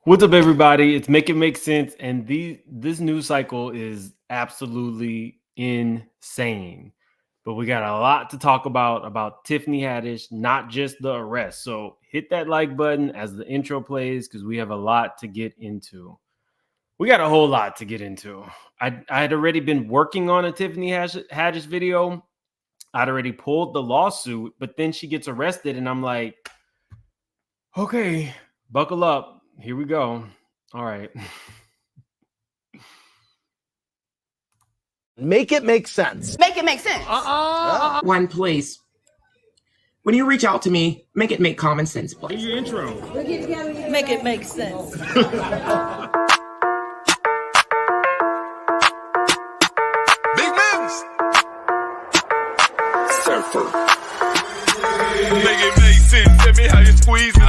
What's up, everybody? It's Make It Make Sense, and this news cycle is absolutely insane. But we got a lot to talk about Tiffany Haddish, not just the arrest. So hit that like button as the intro plays because we have a lot to get into. We got a whole lot to get into. I had already been working on a Tiffany Haddish video. I'd already pulled the lawsuit, but then she gets arrested, and I'm like, okay, buckle up. Here we go. All right. Make it make sense. Make it make sense. One, please. When you reach out to me, make it make common sense, please. Do your intro. Make it make sense. Big moves. Surfer. Make it make sense. Tell me how you squeeze it.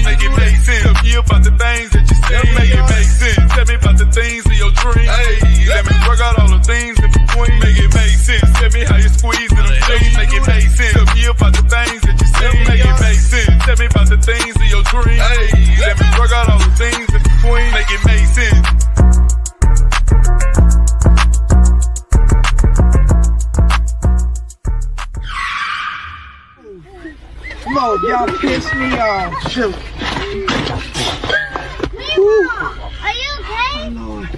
Make it make sense. Tell me about the things that you see. Make it make sense. Tell me about the things of your dreams. Hey, let me work out all the things in between. Make it make sense. Tell me how you squeeze it. Make it make sense. Tell me about the things that you see. Make it make sense. Tell me about the things of your dreams. Hey, let me work out all the things in between. Make it make sense. Come on, y'all piss me off. Shoot. Are you okay? Lord,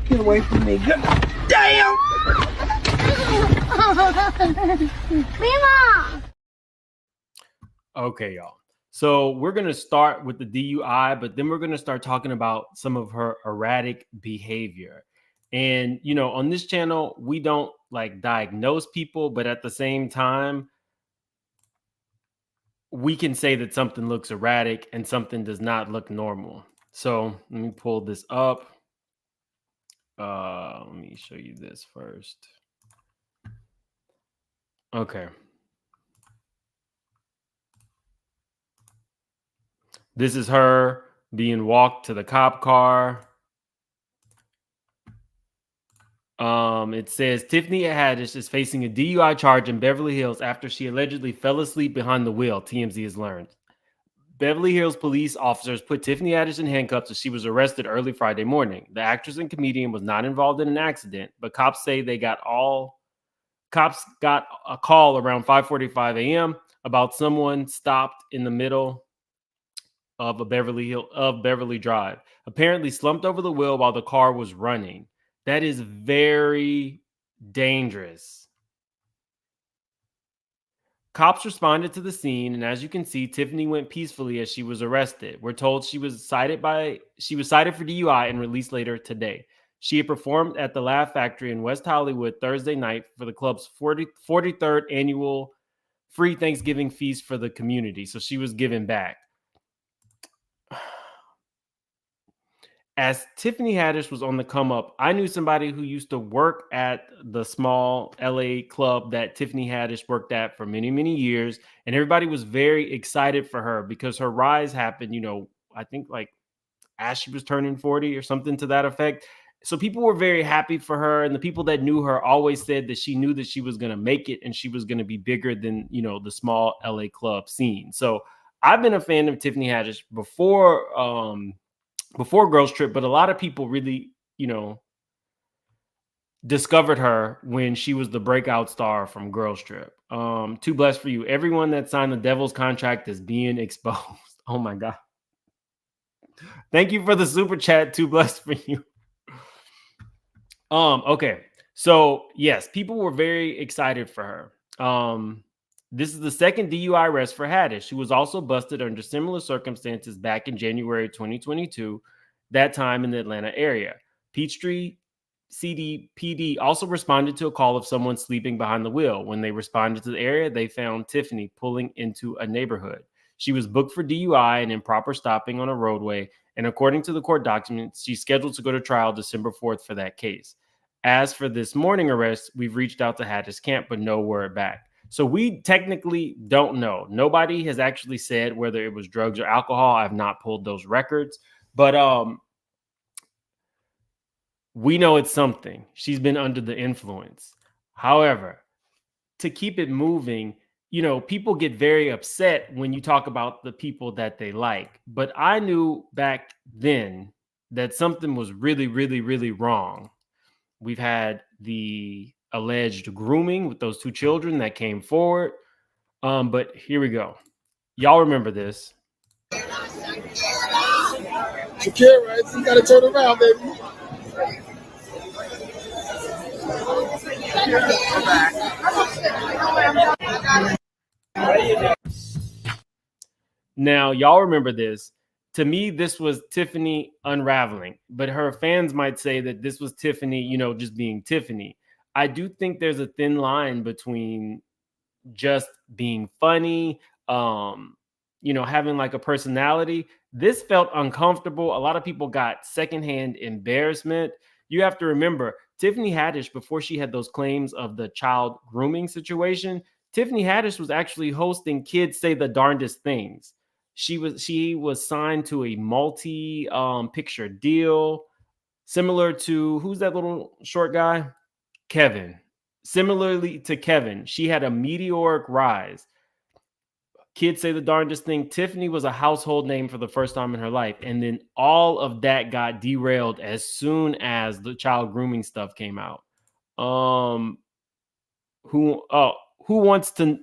get away from me. Damn! Mima! Okay, y'all. So we're going to start with the DUI, but then we're going to start talking about some of her erratic behavior. And, you know, on this channel, we don't like diagnose people, but at the same time, we can say that something looks erratic and something does not look normal. So let me pull this up. Let me show you this first. Okay. This is her being walked to the cop car. It says Tiffany Haddish is facing a DUI charge in Beverly Hills after she allegedly fell asleep behind the wheel, TMZ has learned. Beverly Hills police officers put Tiffany Haddish in handcuffs as she was arrested early Friday morning. The actress and comedian was not involved in an accident, but cops say cops got a call around 5:45 a.m. about someone stopped in the middle of Beverly Drive, apparently slumped over the wheel while the car was running. That is very dangerous. Cops responded to the scene, and as you can see, Tiffany went peacefully as she was arrested. We're told she was cited for DUI and released later today. She had performed at the Laugh Factory in West Hollywood Thursday night for the club's 43rd annual free Thanksgiving feast for the community. So she was giving back. As Tiffany Haddish was on the come up, I knew somebody who used to work at the small LA club that Tiffany Haddish worked at for many, many years. And everybody was very excited for her because her rise happened, you know, I think like as she was turning 40 or something to that effect. So people were very happy for her. And the people that knew her always said that she knew that she was going to make it and she was going to be bigger than, you know, the small LA club scene. So I've been a fan of Tiffany Haddish before Girls Trip, but a lot of people really, you know, discovered her when she was the breakout star from Girls Trip. Too blessed for you. Everyone that signed the devil's contract is being exposed. Oh my God. Thank you for the super chat. Too blessed for you. Okay. So yes, people were very excited for her. This is the second DUI arrest for Haddish, who was also busted under similar circumstances back in January 2022, that time in the Atlanta area. Peachtree CDPD also responded to a call of someone sleeping behind the wheel. When they responded to the area, they found Tiffany pulling into a neighborhood. She was booked for DUI and improper stopping on a roadway, and according to the court documents, she's scheduled to go to trial December 4th for that case. As for this morning arrest, we've reached out to Haddish camp, but no word back. So we technically don't know. Nobody has actually said whether it was drugs or alcohol. I've not pulled those records, but we know it's something. She's been under the influence. However, to keep it moving, you know, people get very upset when you talk about the people that they like. But I knew back then that something was really, really, really wrong. We've had the alleged grooming with those two children that came forward. But here we go. Y'all remember this. Shakira, you gotta turn around, baby. Now, y'all remember this. To me, this was Tiffany unraveling, but her fans might say that this was Tiffany, you know, just being Tiffany. I do think there's a thin line between just being funny, you know, having like a personality. This felt uncomfortable. A lot of people got secondhand embarrassment. You have to remember, Tiffany Haddish, before she had those claims of the child grooming situation, Tiffany Haddish was actually hosting Kids Say the Darndest Things. She was signed to a multi picture deal, similar to who's that little short guy? Kevin. Similarly to Kevin, she had a meteoric rise. Kids Say the Darndest Thing. Tiffany was a household name for the first time in her life. And then all of that got derailed as soon as the child grooming stuff came out. Who wants to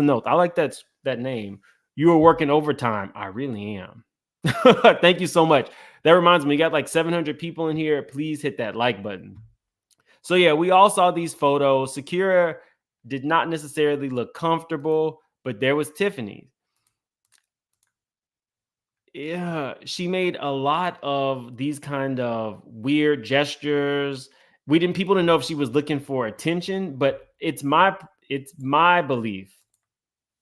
know? I like that name. You were working overtime. I really am. Thank you so much. That reminds me, we got like 700 people in here. Please hit that like button. So yeah, we all saw these photos. Shakira did not necessarily look comfortable, but there was Tiffany. Yeah, she made a lot of these kind of weird gestures. People didn't know if she was looking for attention, but it's my belief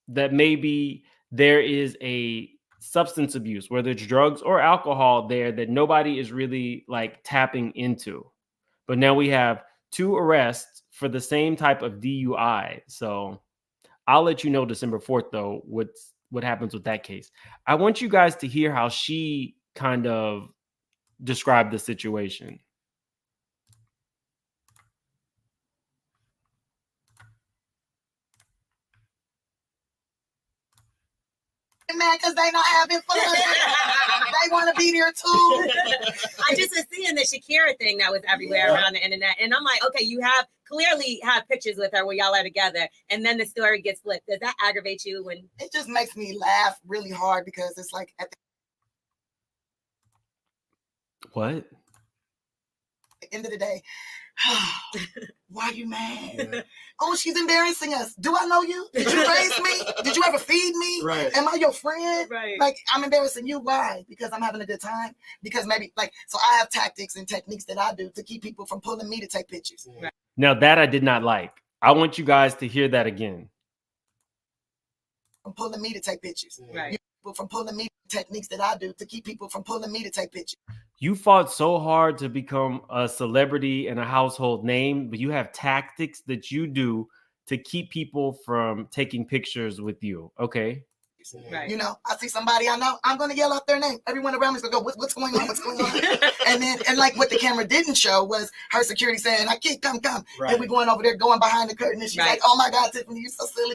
that maybe there is a substance abuse, whether it's drugs or alcohol there, that nobody is really like tapping into. But now we have 2 arrests for the same type of DUI. So I'll let you know December 4th, though, what happens with that case. I want you guys to hear how she kind of described the situation. Mad because they not having fun. They want to be there too. I just was seeing the Shakira thing that was everywhere around the internet, and I'm like, okay, you have clearly have pictures with her where y'all are together, and then the story gets flipped. Does that aggravate you? When it just makes me laugh really hard because it's like at What? the end of the day, why are you mad? Oh, she's embarrassing us. Do I know you? Did you raise me? Did you ever feed me? Right. Am I your friend? Right. Like, I'm embarrassing you. Why? Because I'm having a good time? Because maybe, like, so I have tactics and techniques that I do to keep people from pulling me to take pictures. Right. Now that I did not like. I want you guys to hear that again. From pulling me to take pictures. Right. People from pulling me, techniques that I do to keep people from pulling me to take pictures. You fought so hard to become a celebrity and a household name, but you have tactics that you do to keep people from taking pictures with you. Okay. Right. You know, I see somebody I know, I'm gonna yell out their name. Everyone around me is gonna go, what's going on? What's going on? and like what the camera didn't show was her security saying, I can't come. Right. And we going over there, going behind the curtain, and she's like, oh my God, Tiffany, you're so silly.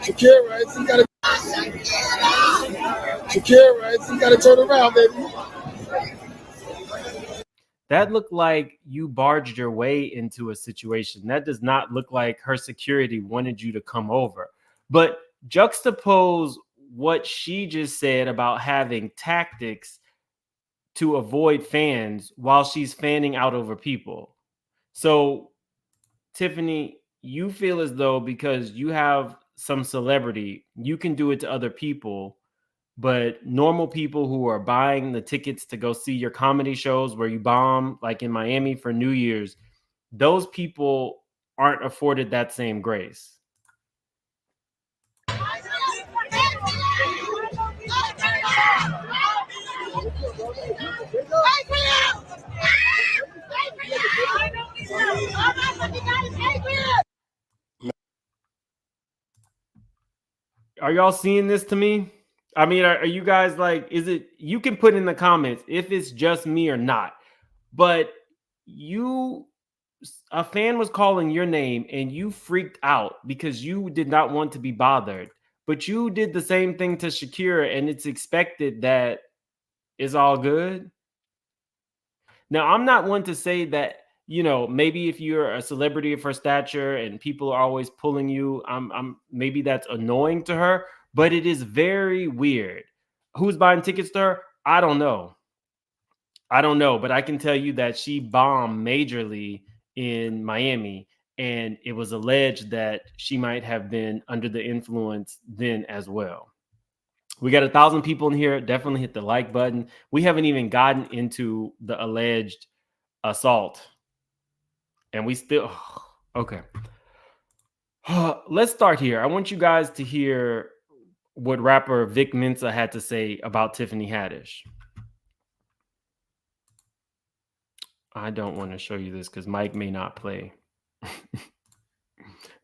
Shakira, you gotta turn around, baby. That looked like you barged your way into a situation. That does not look like her security wanted you to come over. But juxtapose what she just said about having tactics to avoid fans while she's fanning out over people. So, Tiffany, you feel as though because you have some celebrity, you can do it to other people, but normal people who are buying the tickets to go see your comedy shows where you bomb, like in Miami for New Year's, those people aren't afforded that same grace. Are y'all seeing this to me? I mean, are you guys like, is it, you can put in the comments if it's just me or not, but you a fan was calling your name and you freaked out because you did not want to be bothered, but you did the same thing to Shakira and it's expected that it's all good. Now, I'm not one to say that, maybe if you're a celebrity of her stature and people are always pulling you, I'm maybe that's annoying to her, but it is very weird. Who's buying tickets to her? I don't know. But I can tell you that she bombed majorly in Miami, and it was alleged that she might have been under the influence then as well. We got 1,000 people in here. Definitely hit the like button. We haven't even gotten into the alleged assault, and we still okay. Let's start here. I want you guys to hear what rapper Vic Mensa had to say about Tiffany Haddish. I don't want to show you this because Mike may not play.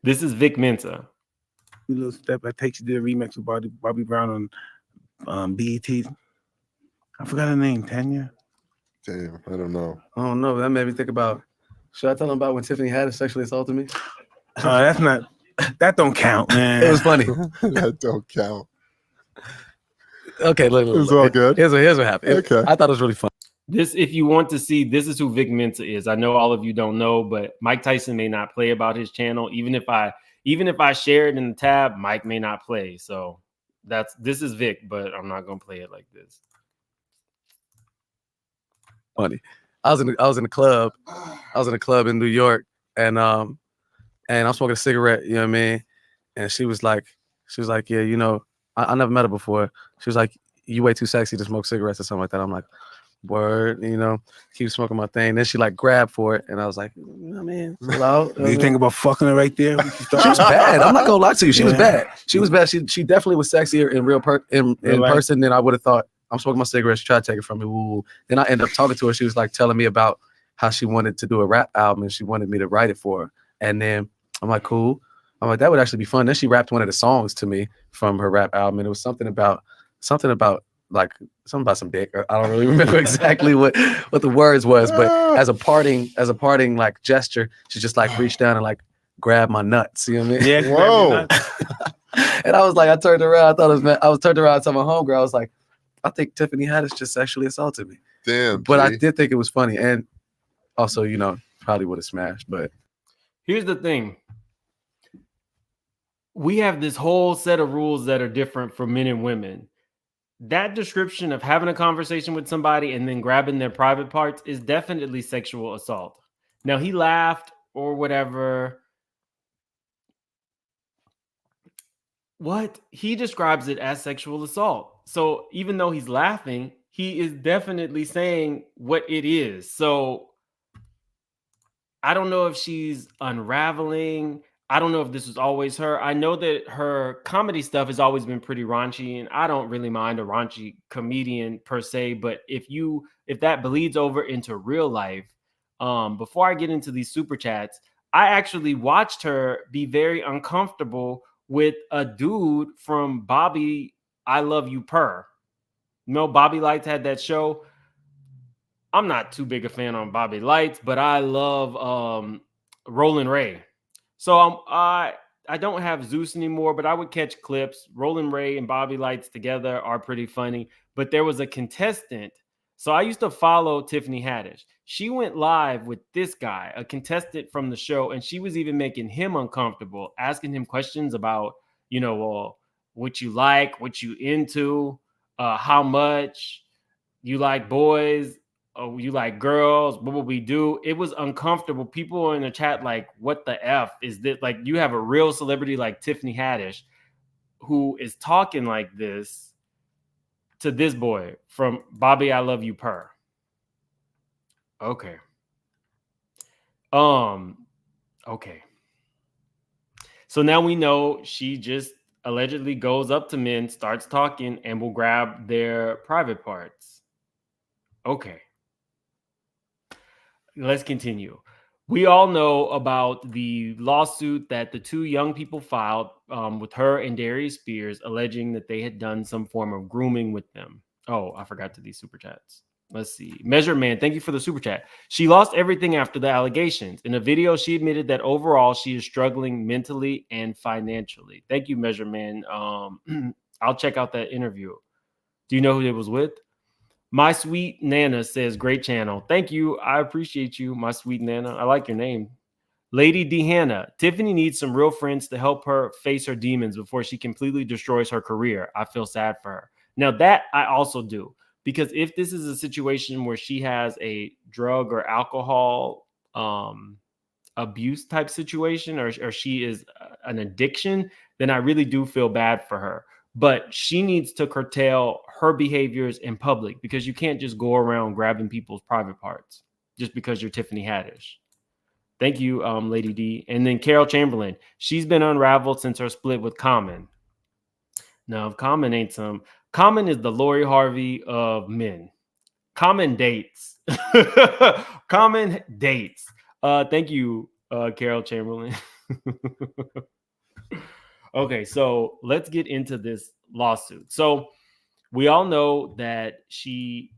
This is Vic Mensa. Little step that takes you to the remix with Bobby Brown on BET. I forgot her name. Tanya. Damn, I don't know. I don't know. That made me think about. Should I tell him about when Tiffany Haddish sexually assaulted me? That's not. That don't count, man. It was funny. That don't count. Okay, look. It was all good. Here's what happened. Okay. I thought it was really fun. This, if you want to see, this is who Vic Mensa is. I know all of you don't know, but Mike Tyson may not play about his channel. Even if I share it in the tab, Mike may not play. So this is Vic, but I'm not gonna play it like this. Funny. I was in the club. I was in a club in New York, and I'm smoking a cigarette. You know what I mean? And she was like, yeah, I never met her before. She was like, you way too sexy to smoke cigarettes or something like that. I'm like, word, keep smoking my thing. Then she like grabbed for it, and I was like, chill out. Do you think about fucking her right there? She was bad. I'm not gonna lie to you. She was bad. She was bad. She definitely was sexier in person than I would have thought. I'm smoking my cigarettes. She tried to take it from me. Woo. Then I ended up talking to her. She was like telling me about how she wanted to do a rap album and she wanted me to write it for her. And then I'm like, cool. I'm like, that would actually be fun. Then she rapped one of the songs to me from her rap album, and it was something about some dick. I don't really remember exactly what the words was, but as a parting like gesture, she just like reached down and like grabbed my nuts. You know what I mean? Yeah. Whoa. And I was like, I turned around. I was turned around to my homegirl. I was like, I think Tiffany Haddish just sexually assaulted me. Damn. But I did think it was funny, and also, probably would have smashed. But here's the thing. We have this whole set of rules that are different for men and women. That description of having a conversation with somebody and then grabbing their private parts is definitely sexual assault. Now, he laughed or whatever. What? He describes it as sexual assault. So even though he's laughing, he is definitely saying what it is. So I don't know if she's unraveling. I don't know if this was always her. I know that her comedy stuff has always been pretty raunchy, and I don't really mind a raunchy comedian per se. But if that bleeds over into real life, before I get into these super chats, I actually watched her be very uncomfortable with a dude from Bobby I Love You Purr. Bobby Lights had that show. I'm not too big a fan on Bobby Lights, but I love Roland Ray. So I don't have Zeus anymore, but I would catch clips. Roland Ray and Bobby Lights together are pretty funny. But there was a contestant. So I used to follow Tiffany Haddish. She went live with this guy, a contestant from the show, and she was even making him uncomfortable, asking him questions about, what you like, what you into, how much you like boys, you like girls, what would we do? It was uncomfortable. People in the chat like, what the F is this? Like, you have a real celebrity like Tiffany Haddish who is talking like this to this boy from Bobby I Love You Purr. Okay. Okay. So now we know she just allegedly goes up to men, starts talking, and will grab their private parts. Okay. Let's continue. We all know about the lawsuit that the two young people filed with her and Darius Spears, alleging that they had done some form of grooming with them. Oh, I forgot to these super chats. Let's see. Measure Man, thank you for the super chat. She lost everything after the allegations. In a video, she admitted that overall she is struggling mentally and financially. Thank you, Measure Man. I'll check out that interview. Do you know who it was with? My Sweet Nana says, great channel. Thank you. I appreciate you, my sweet Nana. I like your name. Lady Dehanna, Tiffany needs some real friends to help her face her demons before she completely destroys her career. I feel sad for her. Now that I also do. Because if this is a situation where she has a drug or alcohol abuse type situation, or she is an addiction, then I really do feel bad for her. But she needs to curtail her behaviors in public, because you can't just go around grabbing people's private parts just because you're Tiffany Haddish. Thank you, Lady D. And then Carol Chamberlain, she's been unraveled since her split with Common. Now, if Common ain't some... Common is the Lori Harvey of men. Common dates. Common dates. Thank you, Carol Chamberlain. Okay, so let's get into this lawsuit. So we all know that she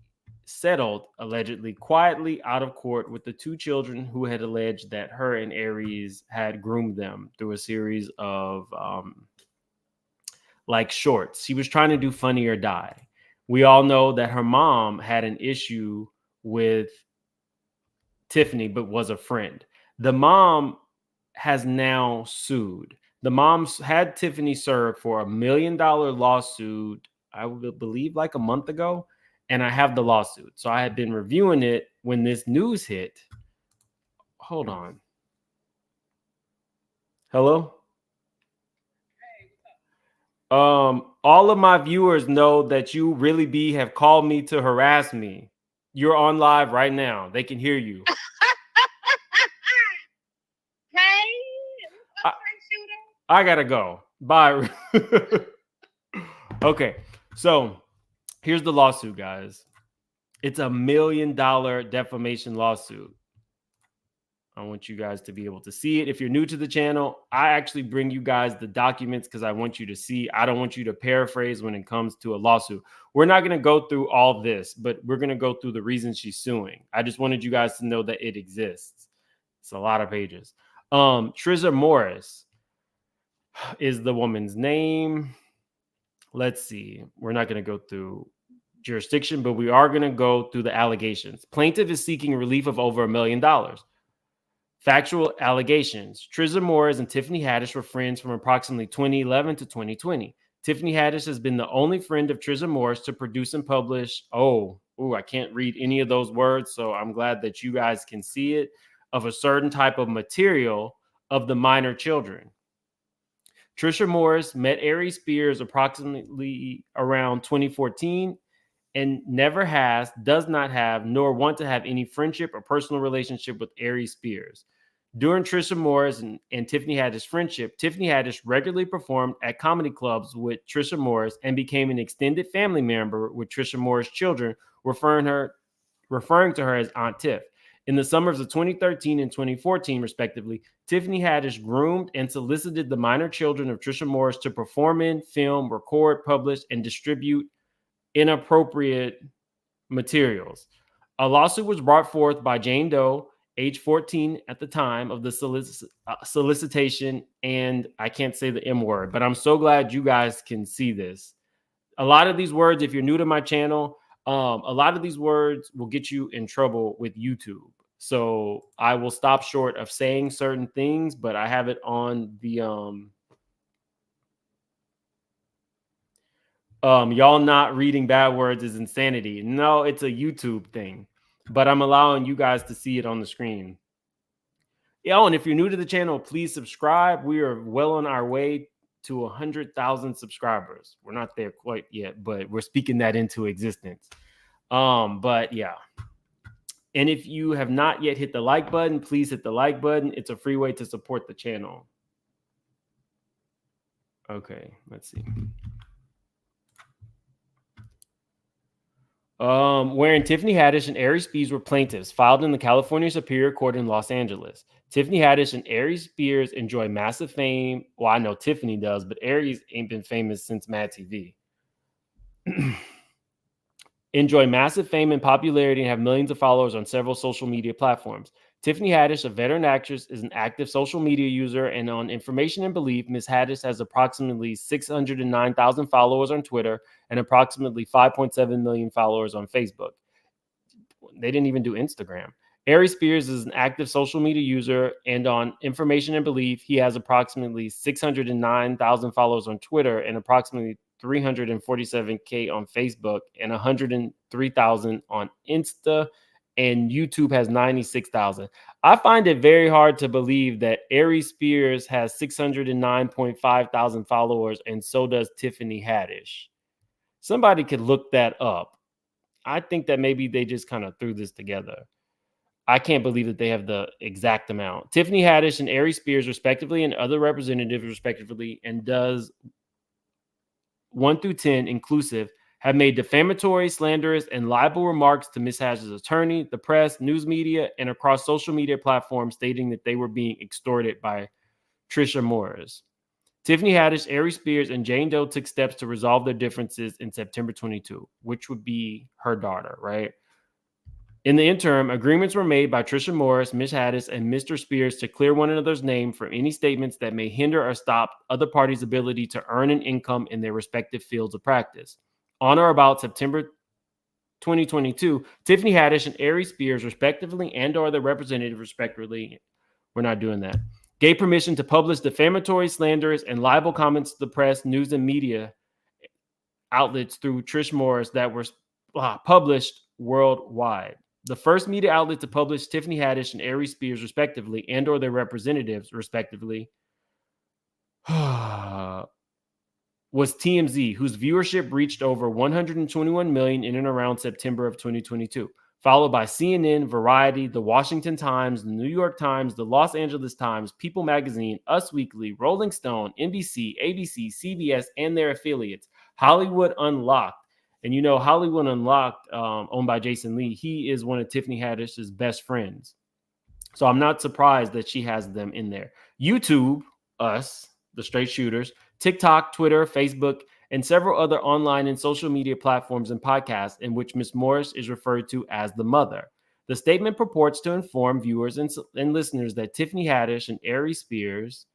settled allegedly quietly out of court with the two children who had alleged that her and Aries had groomed them through a series of like shorts. She was trying to do Funny or Die. We all know that her mom had an issue with Tiffany, but was a friend. The mom has now sued. The mom had Tiffany served for $1 million lawsuit, I would believe like a month ago. And I have the lawsuit. So I had been reviewing it when this news hit. Hold on. Hello? All of my viewers know that you really have called me to harass me. You're on live right now. They can hear you. I gotta go. Bye. Okay, so here's the lawsuit, guys. It's $1 million defamation lawsuit. I want you guys to be able to see it. If you're new to the channel, I actually bring you guys the documents because I want you to see. I don't want you to paraphrase when it comes to a lawsuit. We're not going to go through all this, but we're going to go through the reasons she's suing. I just wanted you guys to know that it exists. It's a lot of pages. Trisha Morris is the woman's name. Let's see. We're not going to go through jurisdiction, but we are going to go through the allegations. Plaintiff is seeking relief of over $1 million. Factual allegations. Trisha Morris and Tiffany Haddish were friends from approximately 2011 to 2020. Tiffany Haddish has been the only friend of Trisha Morris to produce and publish, I can't read any of those words, so I'm glad that you guys can see it, of a certain type of material of the minor children. Trisha Morris met Aries Spears approximately around 2014 and never has, does not have, nor want to have any friendship or personal relationship with Aries Spears. During Trisha Morris and Tiffany Haddish's friendship, Tiffany Haddish regularly performed at comedy clubs with Trisha Morris and became an extended family member with Trisha Morris' children, referring to her as Aunt Tiff. In the summers of 2013 and 2014, respectively, Tiffany Haddish groomed and solicited the minor children of Trisha Morris to perform in, film, record, publish, and distribute inappropriate materials. A lawsuit was brought forth by Jane Doe, age 14 at the time of the solicitation, and I can't say the M word, but I'm so glad you guys can see this. A lot of these words, if you're new to my channel, a lot of these words will get you in trouble with YouTube. So I will stop short of saying certain things, but I have it on the y'all not reading bad words is insanity. No, it's a YouTube thing, but I'm allowing you guys to see it on the screen. And if you're new to the channel, please subscribe. We are well on our way to 100,000 subscribers. We're not there quite yet, but we're speaking that into existence. But yeah. And if you have not yet hit the like button, please hit the like button. It's a free way to support the channel. Okay, let's see. Wherein Tiffany Haddish and Aries Spears were plaintiffs filed in the California Superior Court in Los Angeles. Tiffany Haddish and Aries Spears enjoy massive fame. Well, I know Tiffany does, but Aries ain't been famous since Mad TV. enjoy massive fame and popularity and have millions of followers on several social media platforms. Tiffany Haddish, a veteran actress, is an active social media user, and on information and belief, Ms. Haddish has approximately 609,000 followers on Twitter and approximately 5.7 million followers on Facebook. They didn't even do Instagram. Ari Spears is an active social media user, and on information and belief, he has approximately 609,000 followers on Twitter and approximately 347K on Facebook and 103,000 on Insta, and YouTube has 96,000. I find it very hard to believe that Ari Spears has 609.5 thousand followers, and so does Tiffany Haddish. Somebody could look that up. I think that maybe they just kind of threw this together. I can't believe that they have the exact amount. Tiffany Haddish and Ari Spears, respectively, and other representatives, respectively, and does 1 through 10 inclusive, have made defamatory, slanderous, and libel remarks to Ms. Haddish's attorney, the press, news media, and across social media platforms, stating that they were being extorted by Trisha Morris. Tiffany Haddish, Ari Spears, and Jane Doe took steps to resolve their differences in September 22, which would be her daughter, right? In the interim, agreements were made by Trisha Morris, Ms. Haddish, and Mr. Spears to clear one another's name from any statements that may hinder or stop other parties' ability to earn an income in their respective fields of practice. On or about September 2022, Tiffany Haddish and Ari Spears, respectively, and or their representative, respectively, we're not doing that, gave permission to publish defamatory, slanderous, and libel comments to the press, news, and media outlets through Trish Morris that were published worldwide. The first media outlet to publish Tiffany Haddish and Ari Spears, respectively, and or their representatives, respectively, was TMZ, whose viewership reached over 121 million in and around September of 2022, followed by CNN, Variety, The Washington Times, The New York Times, The Los Angeles Times, People Magazine, Us Weekly, Rolling Stone, NBC, ABC, CBS, and their affiliates, Hollywood Unlocked. And you know, Hollywood Unlocked, owned by Jason Lee, he is one of Tiffany Haddish's best friends. So I'm not surprised that she has them in there. YouTube, Us, The Straight Shooters, TikTok, Twitter, Facebook, and several other online and social media platforms and podcasts in which Ms. Morris is referred to as the mother. The statement purports to inform viewers and listeners that Tiffany Haddish and Ari Spears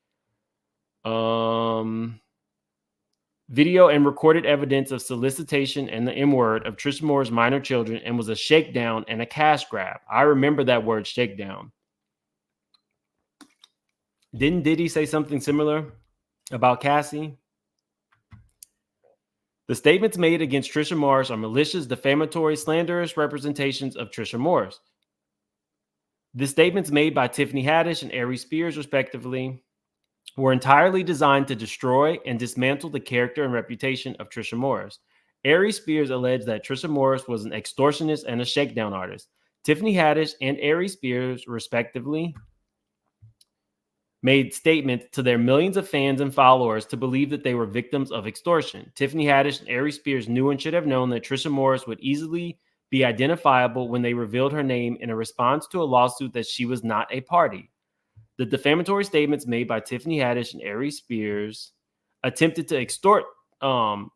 video and recorded evidence of solicitation and the M-word of Trisha Moore's minor children and was a shakedown and a cash grab. I remember that word, shakedown. Didn't Diddy say something similar about Cassie? The statements made against Trisha Morris are malicious, defamatory, slanderous representations of Trisha Morris. The statements made by Tiffany Haddish and Ari Spears, respectively, were entirely designed to destroy and dismantle the character and reputation of Trisha Morris. Ari Spears alleged that Trisha Morris was an extortionist and a shakedown artist. Tiffany Haddish and Ari Spears, respectively, made statements to their millions of fans and followers to believe that they were victims of extortion. Tiffany Haddish and Ari Spears knew and should have known that Trisha Morris would easily be identifiable when they revealed her name in a response to a lawsuit that she was not a party. The defamatory statements made by Tiffany Haddish and Ari Spears attempted to extort,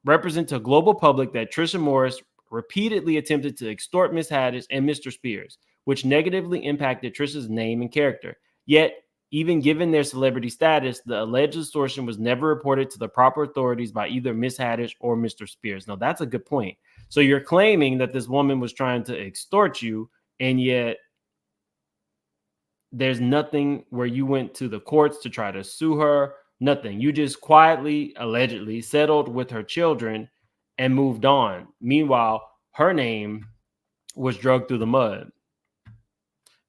represent to a global public that Trisha Morris repeatedly attempted to extort Ms. Haddish and Mr. Spears, which negatively impacted Trisha's name and character. Yet, even given their celebrity status, the alleged extortion was never reported to the proper authorities by either Ms. Haddish or Mr. Spears. Now, that's a good point. So you're claiming that this woman was trying to extort you, and yet there's nothing where you went to the courts to try to sue her, nothing. You just quietly, allegedly settled with her children and moved on. Meanwhile, her name was dragged through the mud.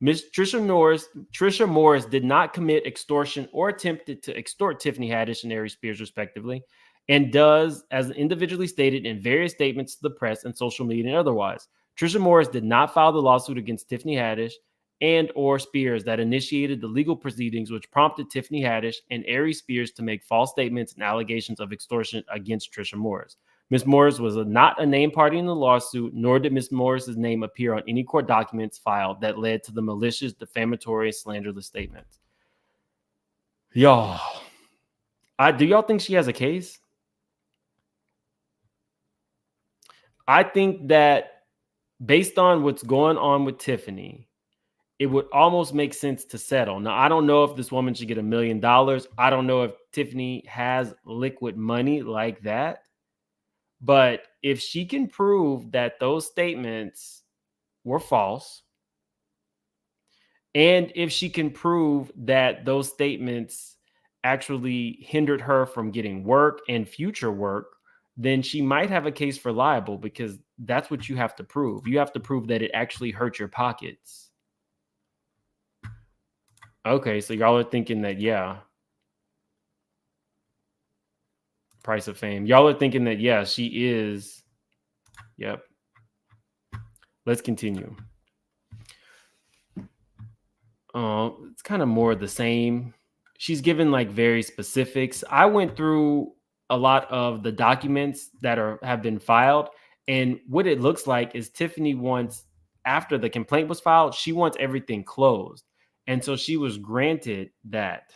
Miss Trisha Morris did not commit extortion or attempted to extort Tiffany Haddish and Ari Spears, respectively, and does, as individually stated in various statements to the press and social media and otherwise. Trisha Morris did not file the lawsuit against Tiffany Haddish and or Spears that initiated the legal proceedings which prompted Tiffany Haddish and Ari Spears to make false statements and allegations of extortion against Trisha Morris. Ms. Morris was not a named party in the lawsuit, nor did Ms. Morris's name appear on any court documents filed that led to the malicious, defamatory, slanderous statements. Y'all, do y'all think she has a case? I think that based on what's going on with Tiffany, it would almost make sense to settle. Now, I don't know if this woman should get $1 million. I don't know if Tiffany has liquid money like that. But if she can prove that those statements were false, and if she can prove that those statements actually hindered her from getting work and future work, then she might have a case for libel, because that's what you have to prove. You have to prove that it actually hurt your pockets. Okay, so y'all are thinking that, yeah. Price of fame. Y'all are thinking that, yeah, she is. Yep. Let's continue. It's kind of more the same. She's given like very specifics. I went through a lot of the documents that have been filed, and what it looks like is Tiffany wants, after the complaint was filed, she wants everything closed. And so she was granted that.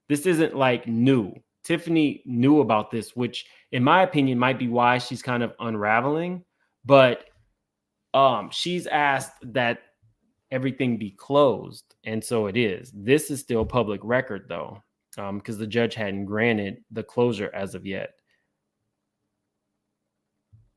This isn't like new. Tiffany knew about this, which in my opinion might be why she's kind of unraveling, but she's asked that everything be closed, and so it is. This is still public record though, because the judge hadn't granted the closure as of yet.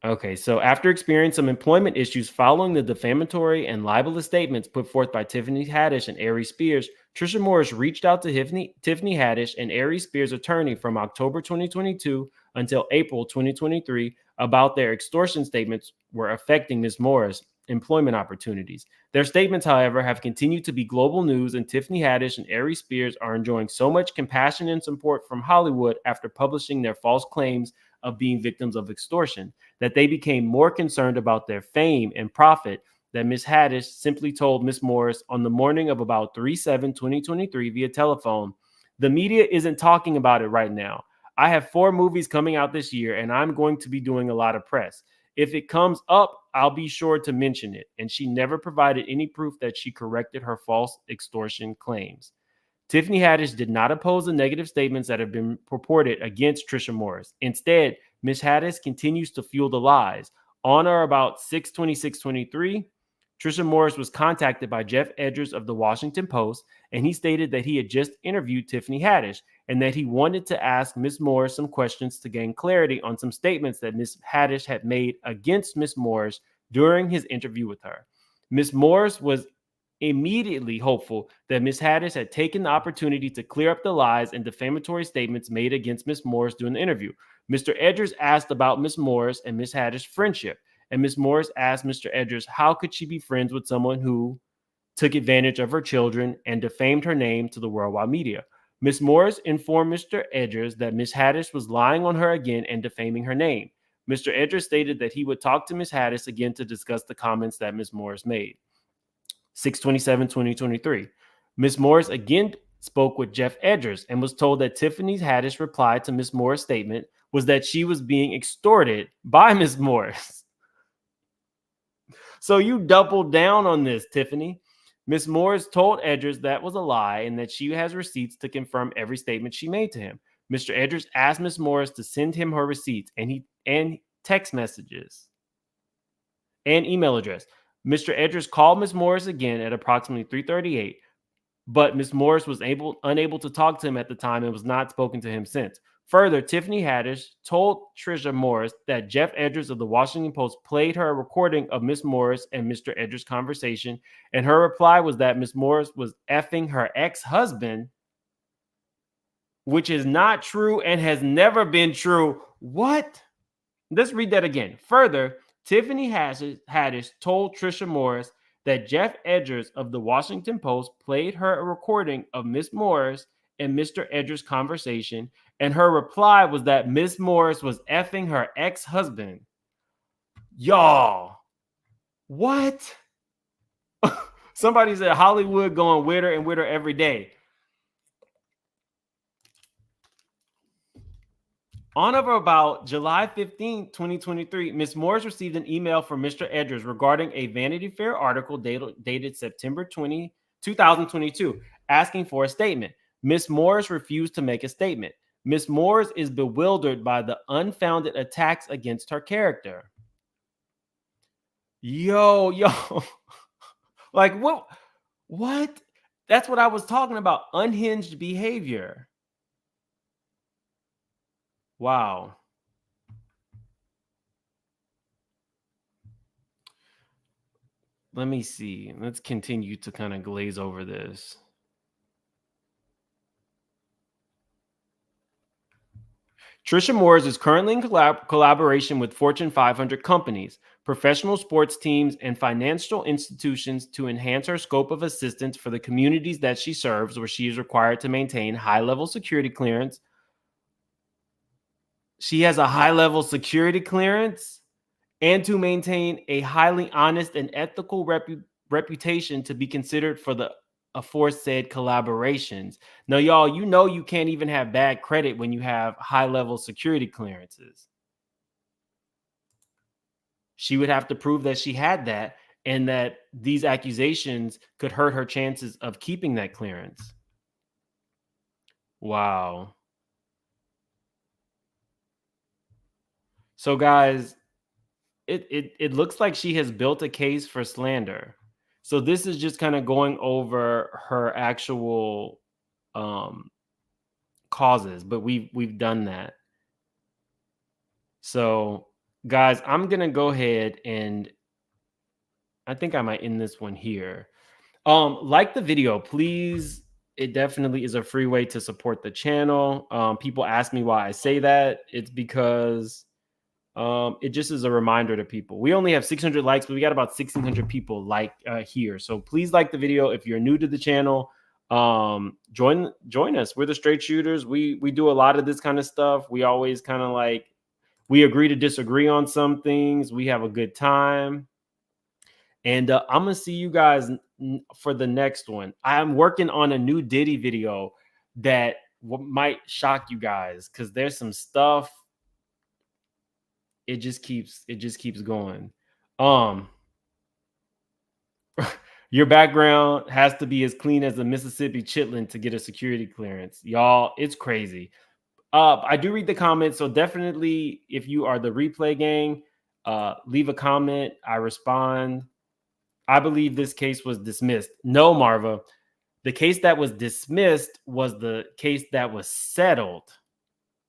Okay, so after experiencing some employment issues following the defamatory and libelous statements put forth by Tiffany Haddish and Ari Spears, Trisha Morris reached out to Tiffany Haddish and Ari Spears' attorney from October 2022 until April 2023 about their extortion statements were affecting Ms. Morris' employment opportunities. Their statements, however, have continued to be global news, and Tiffany Haddish and Ari Spears are enjoying so much compassion and support from Hollywood after publishing their false claims of being victims of extortion that they became more concerned about their fame and profit that Ms. Haddish simply told Ms. Morris on the morning of about 3/7/2023 via telephone. The media isn't talking about it right now. I have 4 movies coming out this year, and I'm going to be doing a lot of press. If it comes up, I'll be sure to mention it. And she never provided any proof that she corrected her false extortion claims. Tiffany Haddish did not oppose the negative statements that have been purported against Trisha Morris. Instead, Ms. Haddish continues to fuel the lies. On or about 6/26/23, Trisha Morris was contacted by Jeff Edgers of the Washington Post, and he stated that he had just interviewed Tiffany Haddish and that he wanted to ask Ms. Morris some questions to gain clarity on some statements that Ms. Haddish had made against Ms. Morris during his interview with her. Ms. Morris was immediately hopeful that Ms. Haddish had taken the opportunity to clear up the lies and defamatory statements made against Ms. Morris during the interview. Mr. Edgers asked about Ms. Morris and Ms. Haddish's friendship, and Ms. Morris asked Mr. Edgers how could she be friends with someone who took advantage of her children and defamed her name to the worldwide media. Ms. Morris informed Mr. Edgers that Ms. Haddish was lying on her again and defaming her name. Mr. Edgers stated that he would talk to Ms. Haddish again to discuss the comments that Ms. Morris made. 6/27/2023. Ms. Morris again spoke with Jeff Edgers and was told that Tiffany Haddish replied to Ms. Morris' statement was that she was being extorted by Ms. Morris. So you doubled down on this, Tiffany. Ms. Morris told Edgers that was a lie and that she has receipts to confirm every statement she made to him. Mr. Edgers asked Ms. Morris to send him her receipts and text messages and email address. Mr. Edgers called Ms. Morris again at approximately 3:38, but Ms. Morris was unable to talk to him at the time and was not spoken to him since. Further, Tiffany Haddish told Trisha Morris that Jeff Edgers of the Washington Post played her a recording of Ms. Morris and Mr. Edgers' conversation, and her reply was that Ms. Morris was effing her ex-husband, which is not true and has never been true. What? Let's read that again. Further, Tiffany Haddish told Trisha Morris that Jeff Edgers of the Washington Post played her a recording of Ms. Morris and Mr. Edgers' conversation, and her reply was that Ms. Morris was effing her ex-husband. Y'all, what? Somebody said Hollywood going weirder and weirder every day. On or about July 15, 2023, Ms. Morris received an email from Mr. Edgers regarding a Vanity Fair article dated September 20, 2022, asking for a statement. Ms. Morris refused to make a statement. Ms. Morris is bewildered by the unfounded attacks against her character. Yo. Like what? That's what I was talking about. Unhinged behavior. Wow. Let me see. Let's continue to kind of glaze over this. Trisha Moores is currently in collaboration with Fortune 500 companies, professional sports teams, and financial institutions to enhance her scope of assistance for the communities that she serves, where she is required to maintain high-level security clearance. She has a high-level security clearance and to maintain a highly honest and ethical reputation to be considered for the aforesaid collaborations. Now, y'all, you can't even have bad credit when you have high-level security clearances. She would have to prove that she had that and that these accusations could hurt her chances of keeping that clearance. Wow. So, guys, it looks like she has built a case for slander. So this is just kind of going over her actual causes, but we've done that. So, guys, I'm gonna go ahead and I think I might end this one here. Like the video, please. It definitely is a free way to support the channel. People ask me why I say that. It's because it just is a reminder to people. We only have 600 likes, but we got about 1,600 people here. So please like the video. If you're new to the channel, join us. We're the Straight Shooters. We do a lot of this kind of stuff. We always kind of we agree to disagree on some things. We have a good time. And I'm going to see you guys for the next one. I'm working on a new Diddy video that might shock you guys because there's some stuff. It just keeps going. Your background has to be as clean as a Mississippi chitlin to get a security clearance. Y'all, it's crazy. I do read the comments, so definitely if you are the replay gang, leave a comment. I respond. I believe this case was dismissed. No, Marva. The case that was dismissed was the case that was settled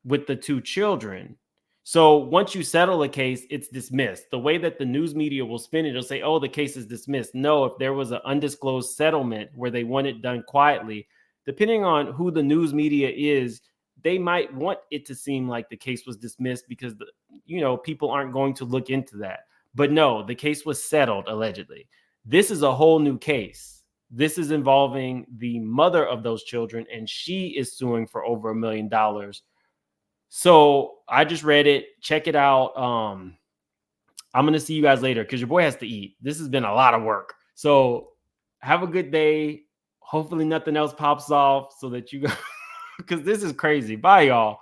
with the 2 children. So once you settle a case, it's dismissed. The way that the news media will spin it, it'll say, oh, the case is dismissed. No, if there was an undisclosed settlement where they want it done quietly, depending on who the news media is, they might want it to seem like the case was dismissed because, people aren't going to look into that. But no, the case was settled, allegedly. This is a whole new case. This is involving the mother of those children, and she is suing for over $1 million. So I just read it. Check it out. I'm going to see you guys later because your boy has to eat. This has been a lot of work. So have a good day. Hopefully nothing else pops off so that you guys, because this is crazy. Bye, y'all.